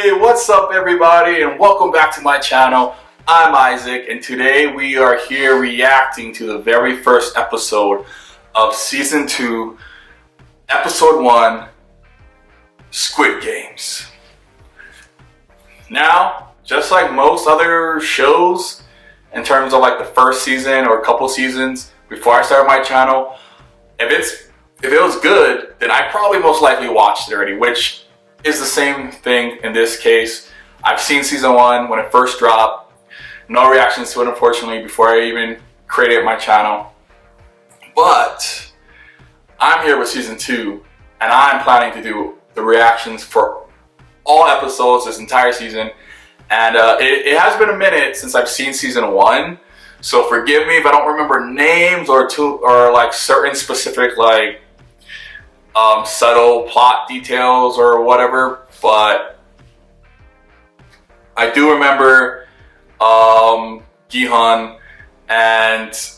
Hey, what's up everybody, and welcome back to my channel. I'm Isaac, and today we are here reacting to the very first episode of Season 2, Episode 1, Squid Games. Now, just like most other shows, in terms of like the first season or a couple seasons before I started my channel, if it was good, then I probably most likely watched it already, which is the same thing in this case. I've seen season 1 when it first dropped. No reactions to it, unfortunately, before I even created my channel. But I'm here with season 2, and I'm planning to do the reactions for all episodes this entire season. And it has been a minute since I've seen season 1, so forgive me if I don't remember names or like certain specific like subtle plot details or whatever, but I do remember Gi-hun, and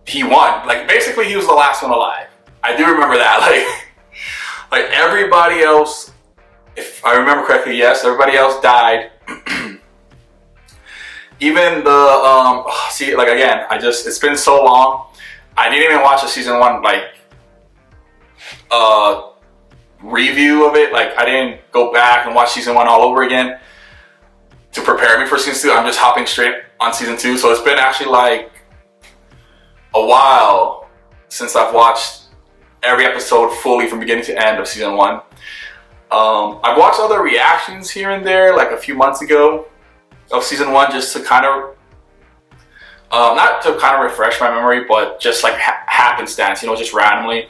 he won. Like basically he was the last one alive. I do remember that. Like everybody else, if I remember correctly, yes, everybody else died. Even the see, like again, it's been so long. I didn't even watch the season 1 like review of it. Like I didn't go back and watch season 1 all over again to prepare me for season 2. I'm just hopping straight on season 2. So it's been actually like a while since I've watched every episode fully from beginning to end of season 1. I've watched other reactions here and there like a few months ago of season 1 just to kind of not to kind of refresh my memory, but just like happenstance, you know, just randomly.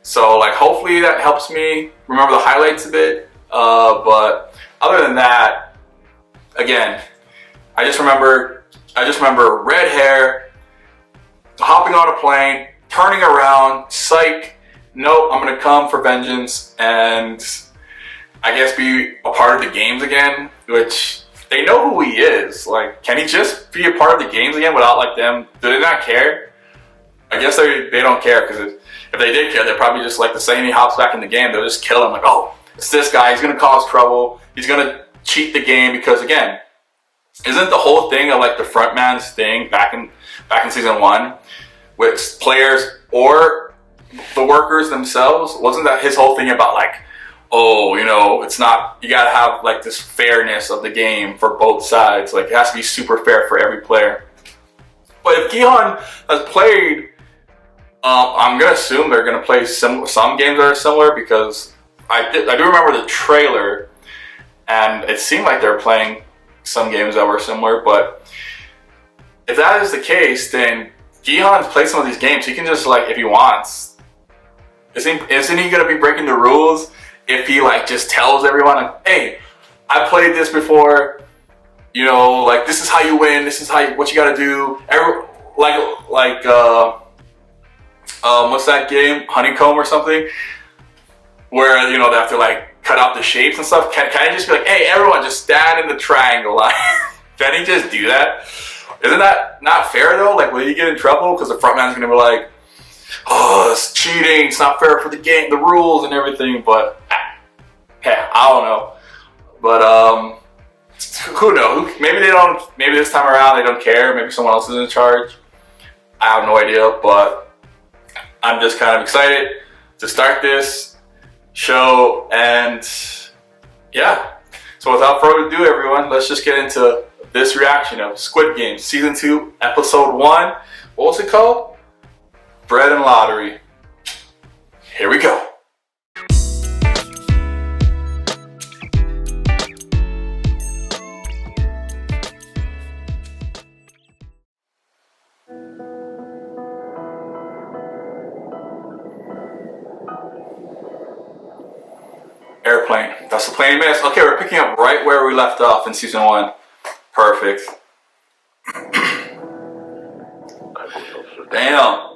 So like hopefully that helps me remember the highlights a bit. But other than that, again, I just remember red hair, hopping on a plane, turning around, psych, nope, I'm gonna come for vengeance, and I guess be a part of the games again, which they know who he is. Like, can he just be a part of the games again without like them? Do they not care? I guess they don't care, because if they did care, they'd probably just like the second he hops back in the game, they'll just kill him. Like, oh, it's this guy. He's gonna cause trouble. He's gonna cheat the game, because again, isn't the whole thing of like the front man's thing back in season 1 with players or the workers themselves? Wasn't that his whole thing about like, oh, you know, it's not, you gotta have like this fairness of the game for both sides. Like it has to be super fair for every player. But if Gi-hun has played, I'm gonna assume they're gonna play some games that are similar, because I do remember the trailer, and it seemed like they're playing some games that were similar. But if that is the case, then Gi-hun's played some of these games. He can just like, if he wants, isn't he gonna be breaking the rules if he like just tells everyone like, hey, I played this before, you know, like this is how you win, this is what you gotta do. What's that game, Honeycomb or something, where you know they have to like cut out the shapes and stuff. Can he just be like, hey, everyone just stand in the triangle line? Can he just do that? Isn't that not fair though? Like, will you get in trouble because the front man's gonna be like, oh, it's cheating, it's not fair for the game, the rules and everything? But yeah, I don't know. But who knows? Maybe they don't. Maybe this time around they don't care. Maybe someone else is in charge. I have no idea. But I'm just kind of excited to start this show, and yeah. So without further ado, everyone, let's just get into this reaction of Squid Games Season 2, Episode 1. What was it called? Bread and Lottery. Here we go. Airplane. That's the plane miss. Okay, we're picking up right where we left off in season 1. Perfect. Damn.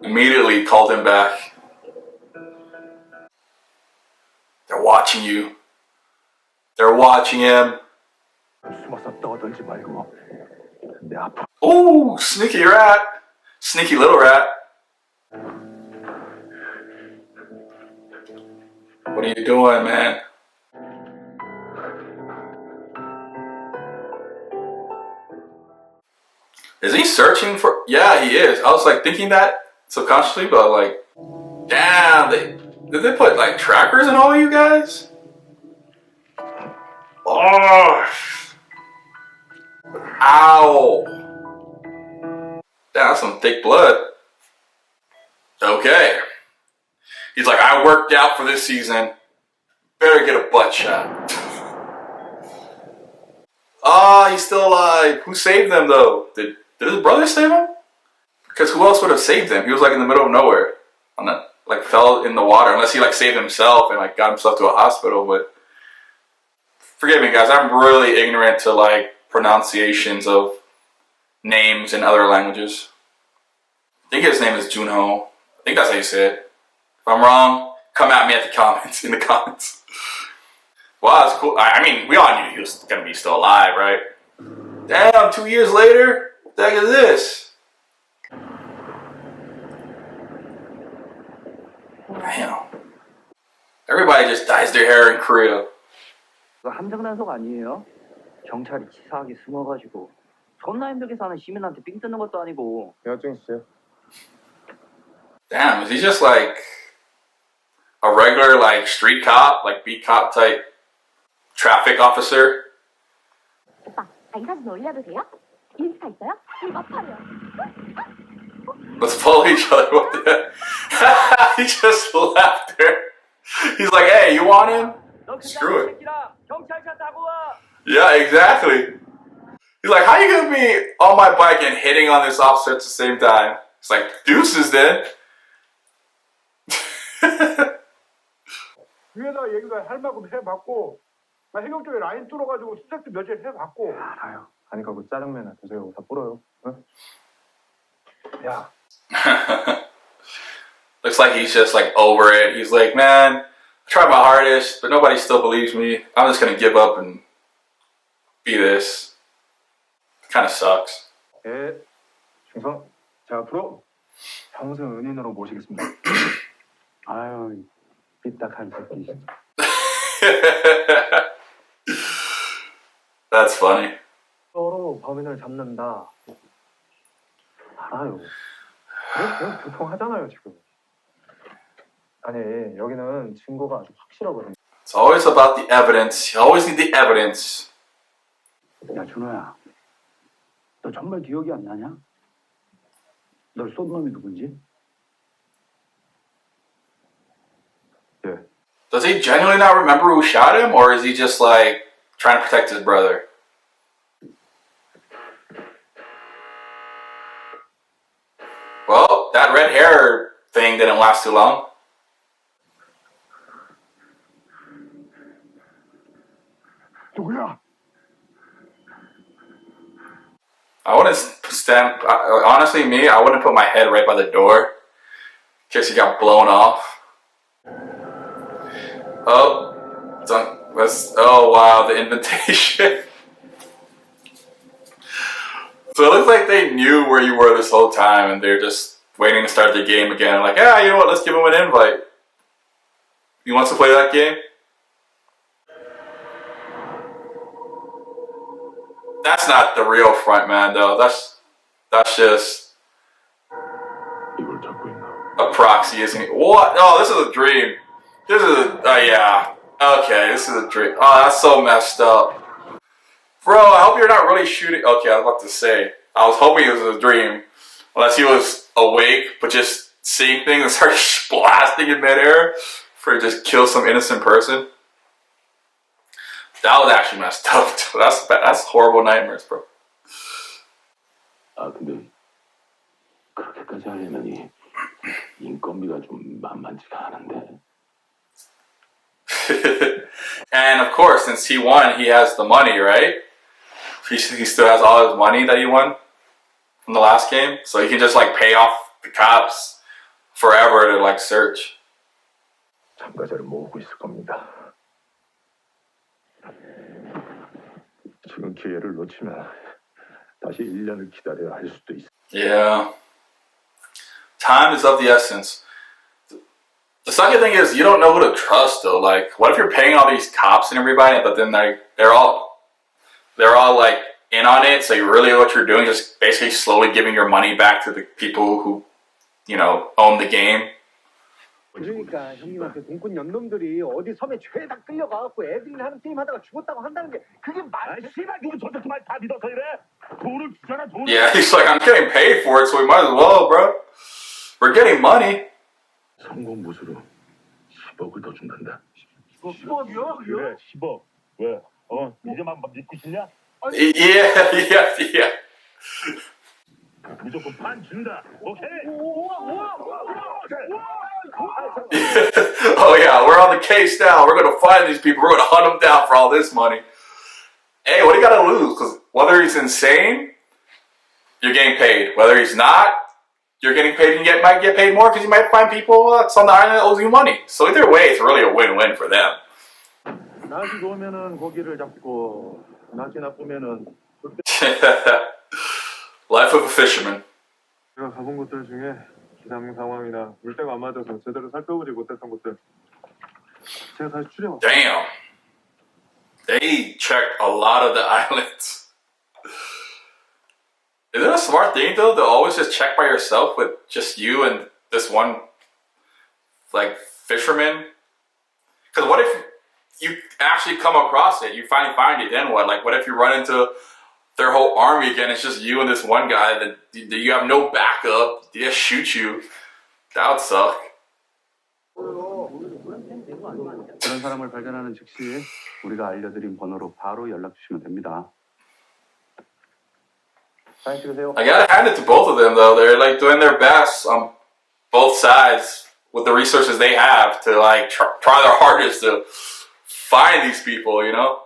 Immediately called him back. They're watching you. They're watching him. Ooh, sneaky rat. Sneaky little rat. What are you doing, man? Is he searching for? Yeah, he is. I was like thinking that subconsciously, but like, damn, did they put like trackers in all of you guys? Oh, ow. Damn, that's some thick blood. Okay. He's like, I worked out for this season. Better get a butt shot. He's still alive. Who saved them though? Did his brother save him? Because who else would have saved him? He was like in the middle of nowhere. Like fell in the water. Unless he like saved himself and like got himself to a hospital. But forgive me guys, I'm really ignorant to like pronunciations of names in other languages. I think his name is Junho. I think that's how you say it. If I'm wrong, come at me at the comments in the comments. Wow, that's cool. I mean, we all knew he was gonna be still alive, right? Damn, 2 years later? What the heck is this? Damn. Everybody just dyes their hair in Korea. 함정단속 아니에요? 경찰이 치사하게 숨어가지고 존나 힘들게 사는 시민한테 삥 뜯는 것도 아니고. 여증 있어요? Damn, is he just like a regular like street cop, like beat cop type traffic officer? 오빠, 이 사진 올려도 돼요? 인스타 있어요? 이거 팔아요. Let's follow each other. What the heck? He just left her. He's like, hey, you want him? Screw it. Yeah, exactly. He's like, how you gonna be on my bike and hitting on this officer at the same time? It's like, deuces then. 위에다 얘기가 할 만큼 해봤고 나 해경 쪽에 라인 뚫어가지고 수색도 며칠 해봤고 알아요. 아니 그거 짜장면이나 드세요. 다 불어요. 응? 야. Looks like he's just like over it. He's like, man, I tried my hardest, but nobody still believes me. I'm just gonna give up and be this. Kind of sucks. 예, 충성. 자 앞으로 평생 은인으로 모시겠습니다. 아유, 삐딱한 새끼. That's funny. 서로 범인을 잡는다. 알아요. 그냥 교통하잖아요 지금. 아니 여기는 증거가 아주 확실하거든요. It's always about the evidence. You always need the evidence. 야 준호야, 너 정말 기억이 안 나냐? 널 쏜 놈이 누군지? 예. Does he genuinely not remember who shot him, or is he just like trying to protect his brother? Well, that red hair thing didn't last too long. 누구야? I wouldn't stand. Honestly, me, I wouldn't put my head right by the door in case he got blown off. Oh, oh wow, the invitation. So it looks like they knew where you were this whole time, and they're just waiting to start the game again. Like, yeah, you know what? Let's give him an invite. He wants to play that game. That's not the real front man, though. That's just a proxy, isn't it? What? Oh, this is a dream. This is a, yeah. Okay, this is a dream. Oh, that's so messed up. Bro, I hope you're not really shooting. Okay, I was about to say. I was hoping it was a dream. Unless he was awake, but just seeing things and start blasting in midair for just kill some innocent person. That was actually messed up. That's horrible nightmares, bro. 아 근데 그렇게까지 하려면 인건비가 좀 만만치가 않은데. And of course, since he won, he has the money, right? He still has all his money that he won from the last game, so he can just like pay off the cops forever to like search. 참가자를 모으고 있을 겁니다. 지금 기회를 놓치면 다시 1년을 기다려야 할 수도 있어. Yeah. Time is of the essence. The second thing is you don't know who to trust though. Like, what if you're paying all these cops and everybody, but then they're all like in on it. So really, what you're doing is just basically slowly giving your money back to the people who, you know, own the game. 그러니까 형님한테 돈꾼 연놈들이 어디 섬에 죄다 끌려가갖고 애들이 하는 게임 하다가 죽었다고 한다는 게 그게 말이 씨발 누구 저렇게 말 다 믿어서 이래? 돈을 주잖아 돈을. Yeah, he's like, I'm getting paid for it, so we might as well, bro. We're getting money. 성공 보수로 10억을 더 준단다. 10억이요? 그래 10억. 왜? 이제만 믿고 싶냐? Yeah. 무조건 반 준다. 오케이. Oh yeah, we're on the case now. We're gonna find these people. We're gonna hunt them down for all this money. Hey, what do you gotta lose? Because whether he's insane, you're getting paid. Whether he's not, you're getting paid and you might get paid more because you might find people that's on the island that owes you money. So either way, it's really a win-win for them. 날씨 좋으면은 고기를 잡고 날씨 나쁘면은 Life of a fisherman. 제가 가본 곳들 중에 기상 상황이나 물때가 안 맞아서 제대로 살펴보지 못했던 곳들 제가 다시 추려. Damn. They checked a lot of the islands. Is it a smart thing though to always just check by yourself with just you and this one like fisherman? Because what if you actually come across it, you finally find it, then what? Like what if you run into their whole army again, it's just you and this one guy that you have no backup, they just shoot you. That would suck. 그런 사람을 발견하는 즉시 우리가 알려드린 번호로 바로 연락 주시면 됩니다. 사진 찍으세요. I gotta hand it to both of them though. They're like doing their best on both sides with the resources they have to like try their hardest to find these people, you know?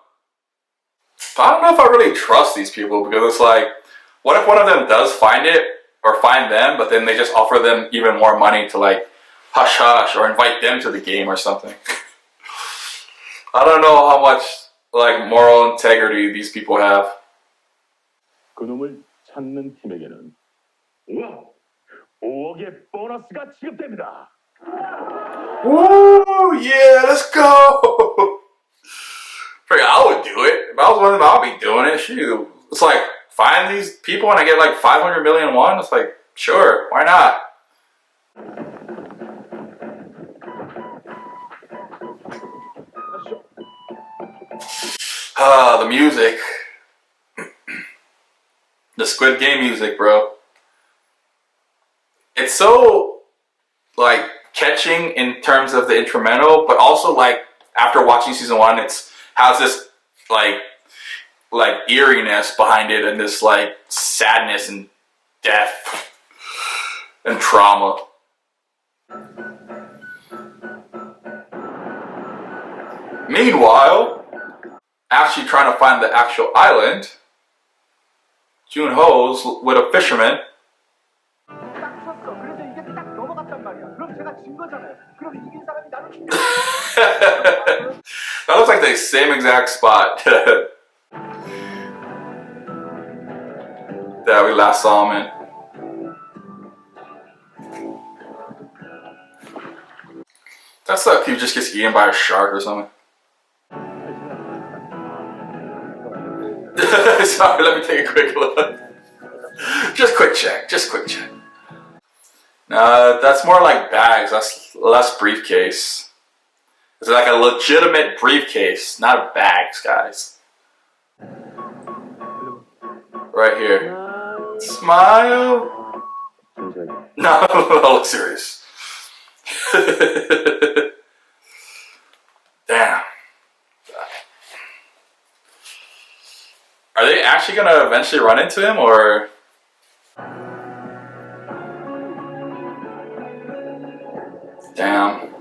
But I don't know if I really trust these people because it's like, what if one of them does find it or find them, but then they just offer them even more money to like hush hush or invite them to the game or something? I don't know how much like moral integrity these people have. 그놈을 찾는 팀에게는 5억의 보너스가 지급됩니다. Woo! Yeah, let's go! I would do it. If I was one of them, I would be doing it. Shoot. It's like, find these people and I get like 500 million won. It's like, sure, why not? The music. The Squid Game music, bro. It's so, like, catching in terms of the instrumental, but also, like, after watching season 1, it's has this, like eeriness behind it and this, like, sadness and death and trauma. Meanwhile, actually trying to find the actual island, Junho's with a fisherman. 딱 쳤어. 그래서 이게 딱 넘어갔단 말이야. 그럼 제가 진 거잖아요. 그럼 이긴 사람이 나를 That looks like the same exact spot that we last saw him in. That sucks. He just gets eaten by a shark or something. Sorry, let me take a quick look. Just quick check. That's more like bags. That's less briefcase. It's like a legitimate briefcase, not bags, guys. Right here. Smile. No, look serious. Damn. Are they actually gonna eventually run into him, or? Damn.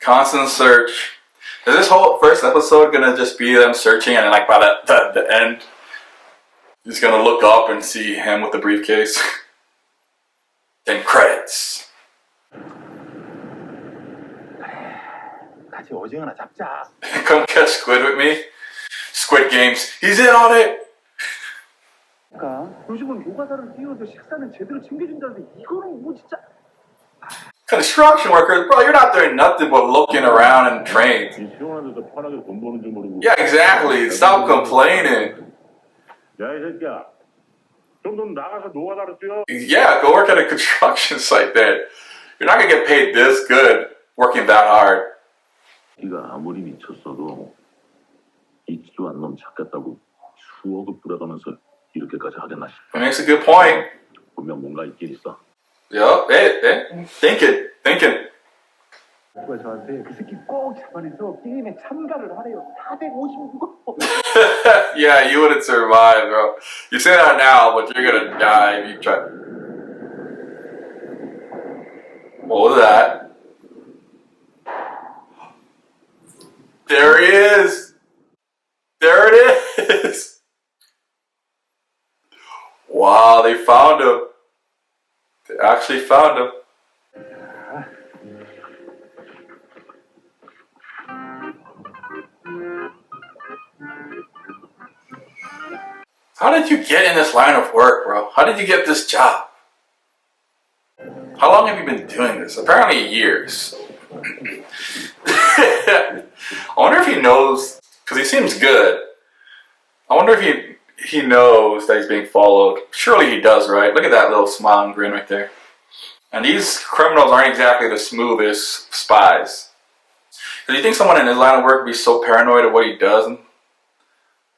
Constant search. Is this whole first episode gonna just be them searching and like by the end, he's gonna look up and see him with the briefcase? Then credits. 같이 오징어나 잡자. Come catch Squid with me. Squid Games. He's in on it. 그러니까 요즘은 노가다를 띄워서 식사는 제대로 챙겨준다는데 이거는 뭐 진짜. Construction workers, bro, you're not doing nothing but looking around and trains. 이 시원한 데서 편하게 돈 버는 줄 모르고. Yeah, exactly. Stop complaining. 야, 이 새끼야. 좀 더 나가서 노가다로 뛰어. Yeah, go work at a construction site then. You're not gonna get paid this good working that hard. 네가 아무리 미쳤어도 있지도 않는 놈 찾겠다고 수억을 뿌려가면서 이렇게까지 하겠나 싶어. It makes a good point. 분명 뭔가 있긴 있어. Yup, hey, thinking. 누가 저한테 그 새끼 꼭 잡아내서 게임에 참가를 하래요. 456억. Yeah, you wouldn't survive, bro. You say that now, but you're gonna die if you try. What was that? There he is. There it is. Wow, they found him. They actually found him. How did you get in this line of work, bro? How did you get this job? How long have you been doing this? Apparently years. I wonder if he knows, because he seems good. I wonder if he knows that he's being followed. Surely he does, right? Look at that little smile and grin right there. And these criminals aren't exactly the smoothest spies. Do you think someone in his line of work would be so paranoid of what he does?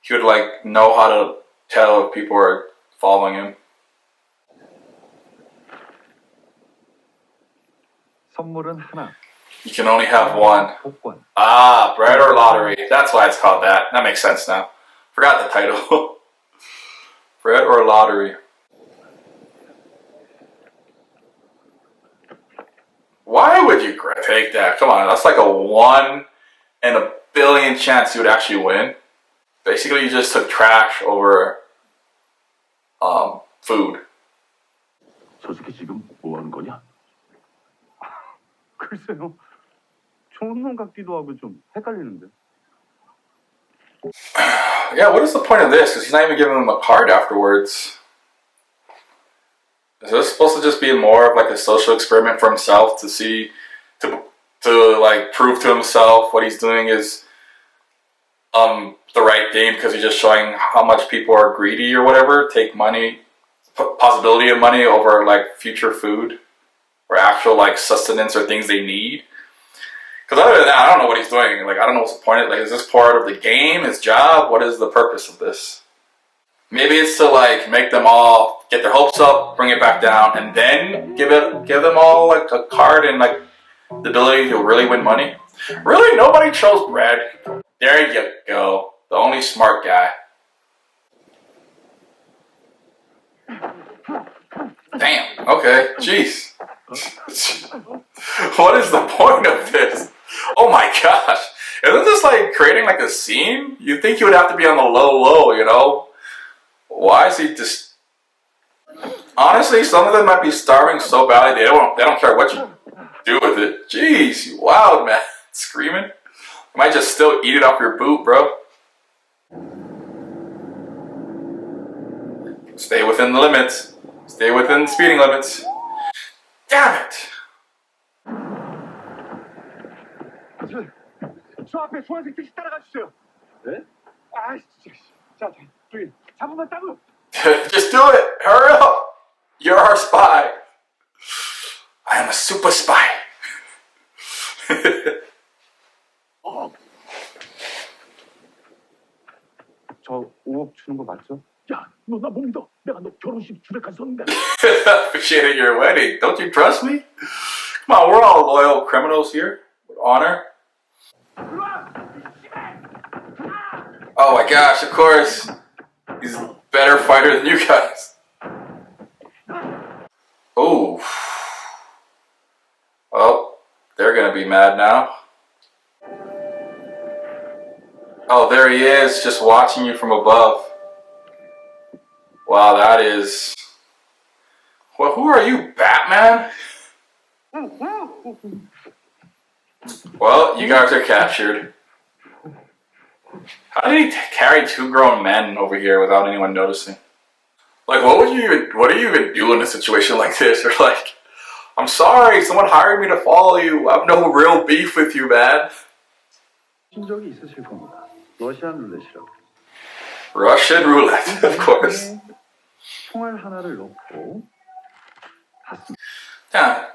He would like know how to tell if people are following him. 선물은 하나. You can only have one. 복권. Ah, bread or lottery. That's why it's called that. That makes sense now. Forgot the title. Bread or lottery. Why would you take that? Come on, that's like a 1 in a billion chance you would actually win. Basically, you just took trash over food. 저 새끼 지금 뭐 하는 거냐? 글쎄요. 좋은 놈 같기도 하고 좀 헷갈리는데. Yeah, what is the point of this? Because he's not even giving him a card afterwards. Is this supposed to just be more of like a social experiment for himself to see, to like prove to himself what he's doing is the right thing because he's just showing how much people are greedy or whatever, take money, possibility of money over like future food or actual like sustenance or things they need. Because other than that, I don't know what he's doing. Like, I don't know what's the point. Like, is this part of the game, his job? What is the purpose of this? Maybe it's to like make them all get their hopes up, bring it back down, and then give them all like a card and like the ability to really win money. Really, nobody chose bread. There you go, the only smart guy. Damn. Okay. Jeez. What is the point of this? Oh my gosh! Isn't this like creating like a scene? You'd think you would have to be on the low, you know? Why is he just? Honestly, some of them might be starving so badly they don't care what you do with it. Jeez, you wild man, screaming. You might just still eat it off your boot, bro. Stay within the limits. Stay within the speeding limits. Damn it! 저 앞에 주황색 택시 따라가 주세요. 네? 아, 진짜. 자, 저기 잡으면 Just do it! Hurry up! You're our spy. I am a super spy. 저 5억 주는 거 맞죠? 야, 너 나 못 믿어. 내가 너 결혼식 주례까지 섰는데. Officiated your wedding. Don't you trust me? Come on, we're all loyal criminals here. With honor. Oh my gosh, of course. He's a better fighter than you guys. Oh. Well, they're gonna be mad now. Oh, there he is, just watching you from above. Wow, that is... Well, who are you, Batman? Well, you guys are captured. How did he carry 2 grown men over here without anyone noticing? Like, what do you even do in a situation like this? Or like, I'm sorry, someone hired me to follow you. I have no real beef with you, man. 신 적이 있으실 겁니다. 러시안 룰렛이라고. Russian roulette, of course. 총알 하나를 넣고 받습니다. Yeah,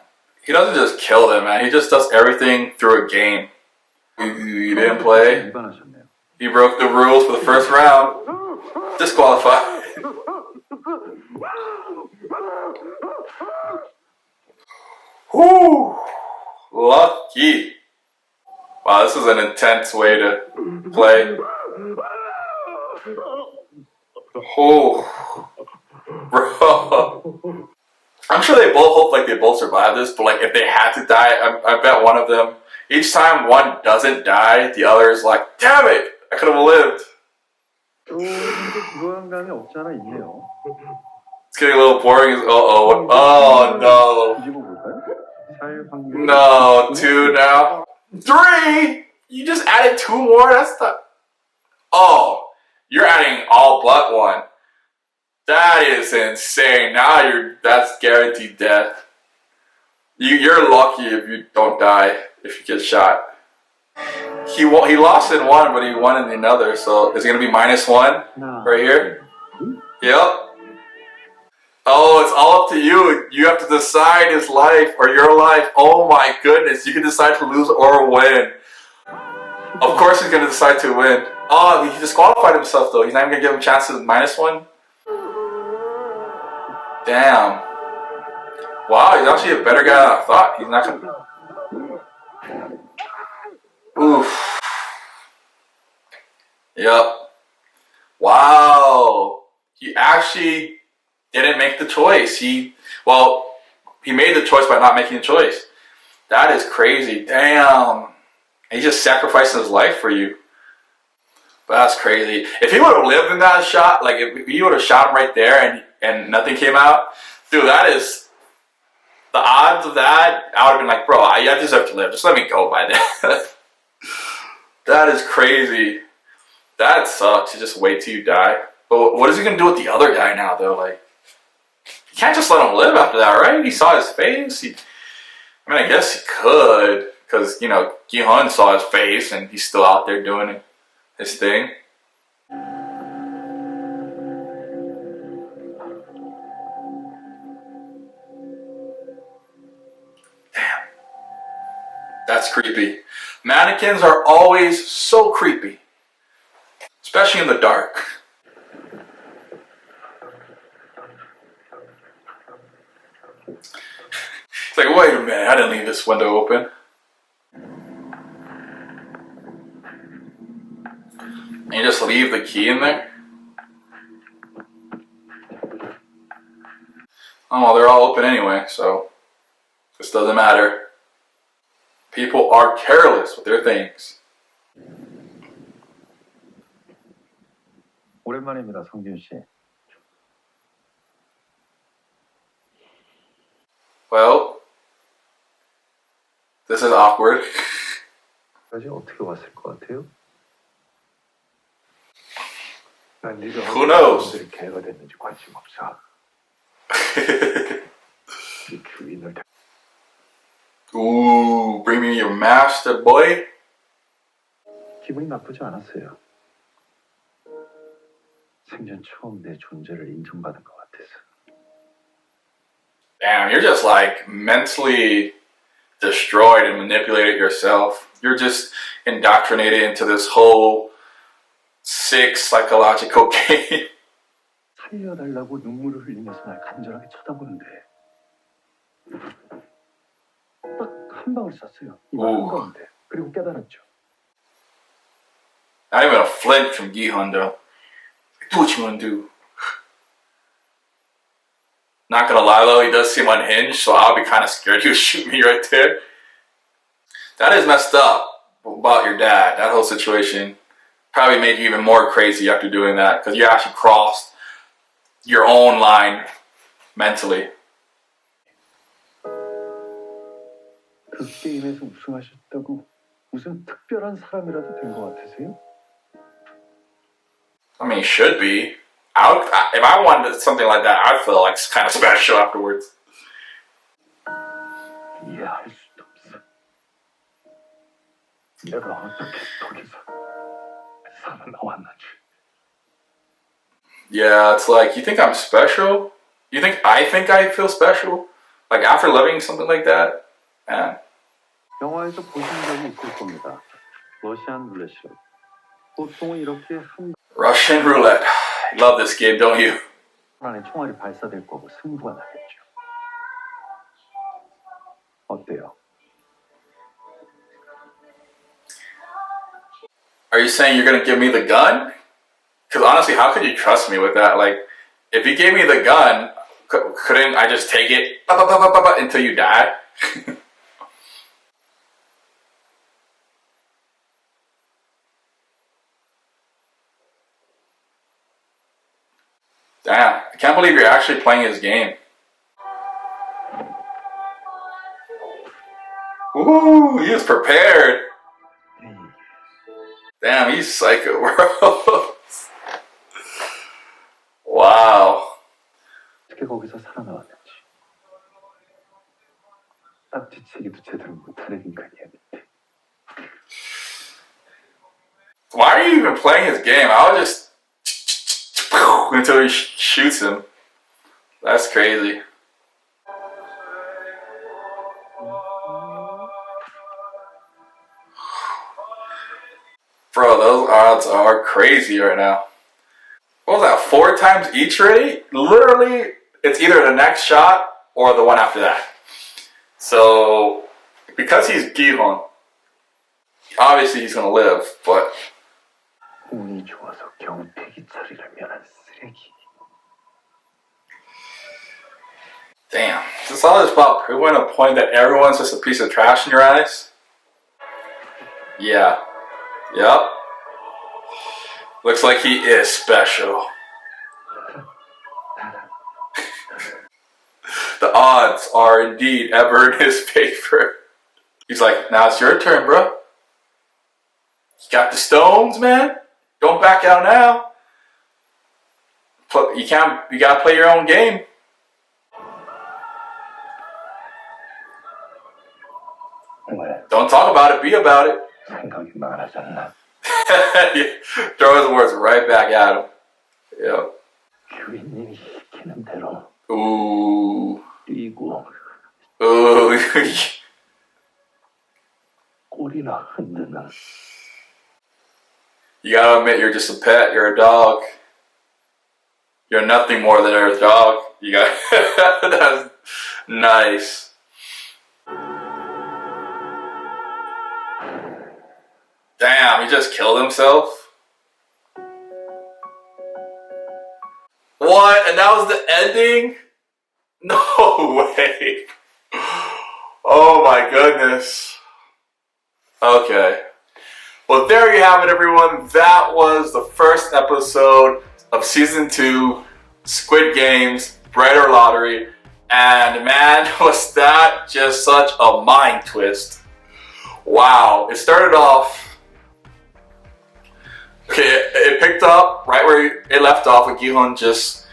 he doesn't just kill them, man. He just does everything through a game. You didn't play. 위반하셨네요. You broke the rules for the first round. Disqualified. Whew. Lucky. Wow, this is an intense way to play. Oh, bro. I'm sure they both hope like they both survive this, but like if they had to die, I bet one of them, each time one doesn't die, the other is like, damn it, I could have lived. 현재 불안감이 없지 않아 있네요. It's getting a little boring. Oh no. 뒤집어 볼까요? 살 확률. No, 2 now. 3! You just added 2 more? That's the... Oh, you're adding all but 1. That is insane. Now that's guaranteed death. You're lucky if you don't die, if you get shot. He lost in one, but he won in another, so is it gonna be -1 right here? Yep. Oh, it's all up to you. You have to decide his life or your life. Oh my goodness, you can decide to lose or win. Of course he's gonna decide to win. Oh, he disqualified himself though. He's not even gonna give him a chance to -1. Damn. Wow, he's actually a better guy than I thought. He's not gonna... Oof. Yep. Wow. He actually didn't make the choice. He made the choice by not making the choice. That is crazy. Damn. He just sacrificed his life for you. But that's crazy. If he would have lived in that shot, like if you would have shot him right there and nothing came out, dude, that is the odds of that. I would have been like, bro, I deserve to live. Just let me go by that. That is crazy. That sucks. To just wait till you die. But what is he gonna do with the other guy now, though? Like, you can't just let him live after that, right? He saw his face. I guess he could, because Gi-hun saw his face, and he's still out there doing his thing. Damn. That's creepy. Mannequins are always so creepy. Especially in the dark. It's like, wait a minute, I didn't leave this window open. And you just leave the key in there? Oh, well, they're all open anyway, so this doesn't matter. People are careless with their things. 오랜만입니다, 성균 씨. Well, this is awkward. 까지 어떻게 왔을 것 같아요? 난 네가 Who knows? 어떤 개가 됐는지 관심 없어. 네 주인을 Ooh, bring me your master, boy. 기분이 나쁘지 않았어요. 생전 처음 내 존재를 인정받은 것 같아서. Damn, you're just like mentally destroyed and manipulated yourself. You're just indoctrinated into this whole sick psychological game. 살려달라고 눈물을 흘리면서 날 간절하게 쳐다보는데 딱 한 방울 쐈어요. 이마 한가운데. 그리고 깨달았죠. Not even a flinch from Gi-hun though. Do what you want to do. Not gonna lie though, he does seem unhinged, so I'll be kind of scared he would shoot me right there. That is messed up about your dad. That whole situation probably made you even more crazy after doing that, because you actually crossed your own line mentally. 그 게임에서 우승하셨다고 무슨 특별한 사람이라도 된 것 같으세요? I mean, should be. If I wanted something like that, I'd feel like kind of special afterwards. 말해야 할 수도 없어. 내가 어떻게 거기서 살아나왔는지. Yeah, it's like, you think I'm special? You think I feel special? Like after living something like that? Man. 영화에서 보신 적이 있을 겁니다. 러시안 룰렛이라고. 보통은 이렇게 한 Russian roulette. You love this game, don't you? 안에 총알이 발사될 거고 승부가 나겠죠. 어때요? Are you saying you're gonna give me the gun? Because honestly, how could you trust me with that? Like, if you gave me the gun, couldn't I just take it until you die? Damn, I can't believe you're actually playing his game. Ooh, he is prepared. Damn, he's psycho, bro. Wow. 어떻게 거기서 살아나왔는지. 앞뒤치기도 제대로 못하는 인간이야, 밑에. Why are you even playing his game? I would just until he shoots him. That's crazy. Bro, those odds are crazy right now. What was that, 4 times each rate? Literally, it's either the next shot or the one after that. So, because he's Gihon, obviously he's gonna live, but... 운이 좋아서 겨우 폐기 처리를 면한 쓰레기. Damn, is this all this about proving a point that everyone's just a piece of trash in your eyes? Yeah. Yep. Looks like he is special. The odds are indeed ever in his favor. He's like, now it's your turn, bro. You got the stones, man. Don't back out now. You gotta play your own game. 왜? Don't talk about it, be about it. 생각이 많아졌나? Throw his words right back at him. Yep. 주인님이 시키는 대로 Ooh. 뛰고 Ooh. 꼬리나 흔드는 You gotta admit, you're just a pet. You're a dog. You're nothing more than a dog. You got that's nice. Damn, he just killed himself. What? And that was the ending? No way. Oh my goodness. Okay. Well, there you have it, everyone. That was the first episode of Season 2, Squid Games, Bread or Lottery. And man, was that just such a mind twist. Wow. It started off... Okay, it picked up right where it left off with Gihun just,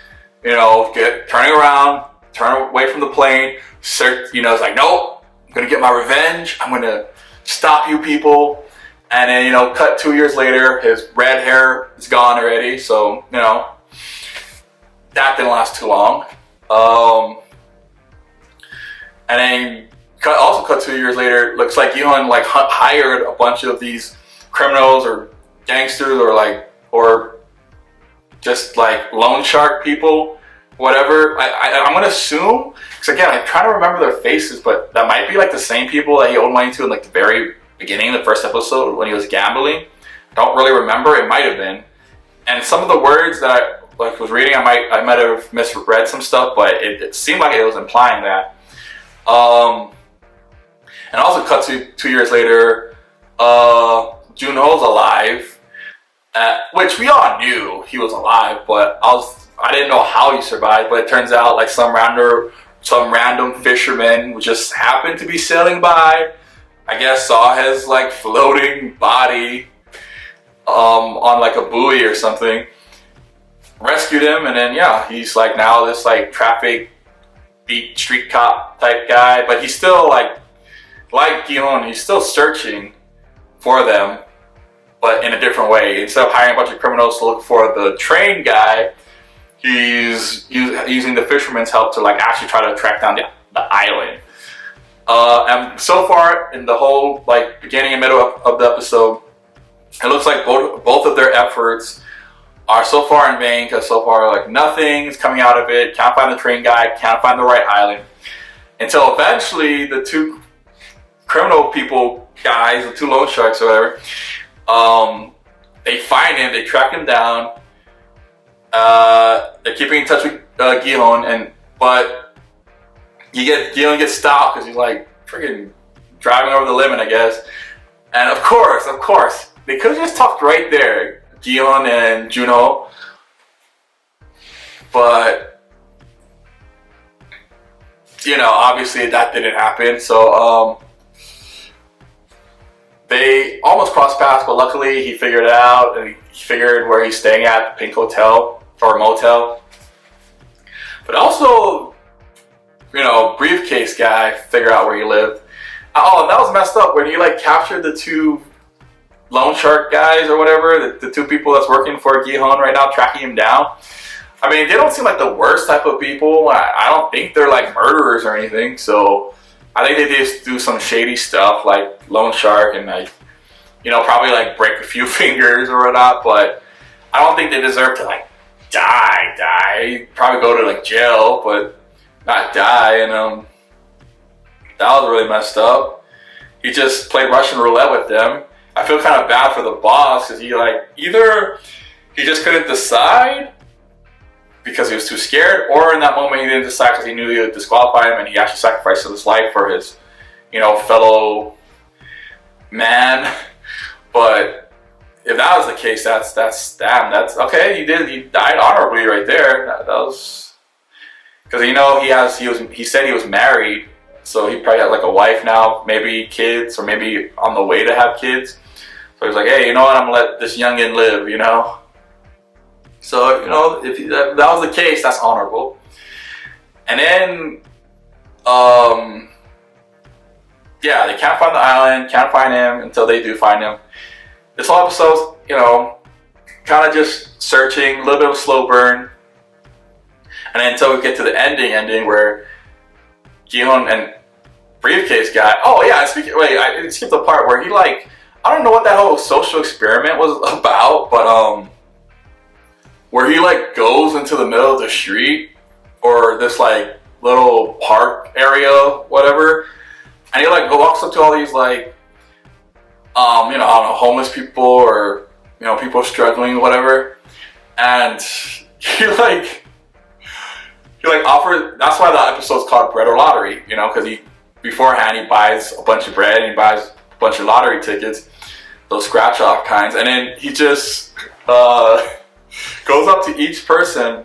turning around, turn away from the plane. It's like, nope, I'm going to get my revenge. I'm going to stop you people. And then, cut 2 years later, his red hair is gone already. So, that didn't last too long. And then cut 2 years later, looks like Gihun hired a bunch of these criminals or gangsters or just loan shark people, whatever. I'm gonna assume, because again, I'm trying to remember their faces, but that might be the same people that he owed money to in the very beginning of the first episode when he was gambling. Don't really remember. It might have been. And some of the words that I was reading, I might have misread some stuff, but it seemed like it was implying that. And also cut to 2 years later, Junho's alive. Which we all knew he was alive, but I didn't know how he survived. But it turns out some random fisherman who just happened to be sailing by, I guess saw his floating body on a buoy or something, rescued him, and then he's now this traffic beat street cop type guy. But he's still like Gihon, he's still searching for them, but in a different way. Instead of hiring a bunch of criminals to look for the train guy, he's using the fisherman's help to like actually try to track down the island. And so far in the whole like beginning and middle of the episode, it looks like both of their efforts are so far in vain, because so far like nothing's coming out of it. Can't find the train guy, can't find the right island, until eventually the two criminal people guys, the two loan sharks or whatever, they find him, they track him down. They're keeping in touch with Gihon, but Gihon gets stopped because he's like freaking driving over the limit, I guess. And of course, they could have just talked right there, Gihon and Juno. But you know, obviously that didn't happen. So they almost crossed paths, but luckily he figured it out, and he figured where he's staying at, the Pink Hotel or motel. But also, you know, briefcase guy figure out where he lived. Oh, and that was messed up when he like captured the two loan shark guys or whatever, the two people that's working for Gihon right now, tracking him down. I mean, they don't seem like the worst type of people. I don't think they're like murderers or anything. So I think they just do some shady stuff like loan shark and like, you know, probably like break a few fingers or whatnot. But I don't think they deserve to like die. Probably go to like jail, but not die. And that was really messed up. He just played Russian roulette with them. I feel kind of bad for the boss because he like either he just couldn't decide because he was too scared, or in that moment he didn't decide because he knew he would disqualify him, and he actually sacrificed his life for his, you know, fellow man. But if that was the case, that's okay. You died honorably right there. That was because, you know, he said he was married, so he probably had like a wife now, maybe kids, or maybe on the way to have kids. So he's like, hey, you know what? I'm gonna let this youngin live, you know. So, you know, if that was the case, that's honorable. And then, yeah, they can't find the island, can't find him until they do find him. This whole episode's, you know, kind of just searching, a little bit of a slow burn. And then until we get to the ending where Gihon and briefcase guy. Oh yeah, I skipped the part where he like, I don't know what that whole social experiment was about, but where he like goes into the middle of the street or this like little park area, whatever, and he like walks up to all these like, you know, I don't know, homeless people or, you know, people struggling, whatever, and he like offered. That's why the episode's called Bread or Lottery, you know, because beforehand he buys a bunch of bread and he buys a bunch of lottery tickets, those scratch off kinds, and then he just goes up to each person.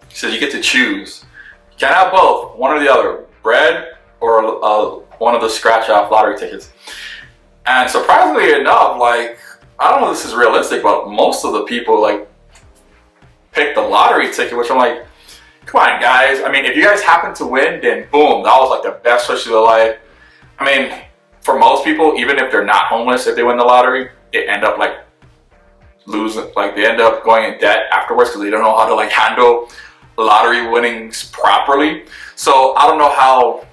He says, you get to choose. You can't have both, one or the other, bread or one of the scratch off lottery tickets. And surprisingly enough, like, I don't know if this is realistic, but most of the people like pick the lottery ticket, which I'm like, come on guys. I mean, if you guys happen to win, then boom, that was like the best wish of their life. I mean, for most people, even if they're not homeless, if they win the lottery, they end up like losing, like they end up going in debt afterwards because they don't know how to like handle lottery winnings properly. So I don't know how,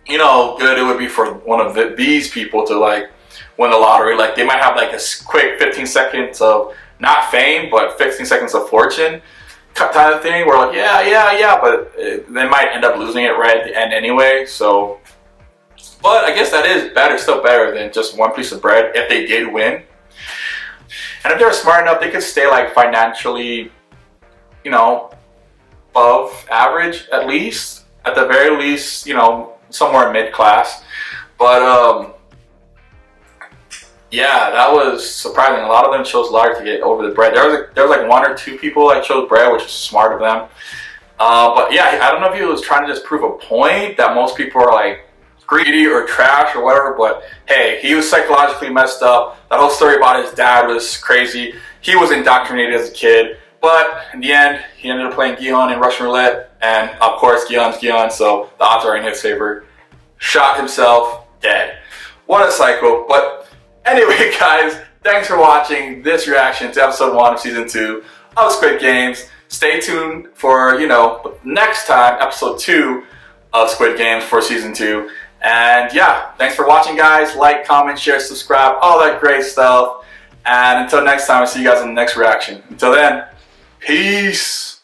you know, good it would be for one of these people to like win the lottery. Like they might have like a quick 15 seconds of not fame, but 15 seconds of fortune kind of thing where like, yeah, but they might end up losing it right at the end anyway. So, but I guess that is better, still better than just one piece of bread if they did win. And if they're smart enough, they could stay like financially, you know, above average at least, at the very least, you know, somewhere mid-class. But yeah, that was surprising. A lot of them chose lottery to get over the bread. There was like one or two people that chose bread, which is smart of them. But yeah, I don't know if he was trying to just prove a point that most people are like greedy or trash or whatever, but hey, he was psychologically messed up. That whole story about his dad was crazy. He was indoctrinated as a kid, but in the end, he ended up playing Gihon in Russian roulette, and of course, Gihon's Gihon, so the odds are in his favor. Shot himself, dead. What a cycle. But anyway, guys, thanks for watching this reaction to episode 1 of season 2 of Squid Games. Stay tuned for, next time, episode 2 of Squid Games for season 2. And yeah, thanks for watching, guys. Like, comment, share, subscribe, all that great stuff. And until next time, I'll see you guys in the next reaction. Until then, peace.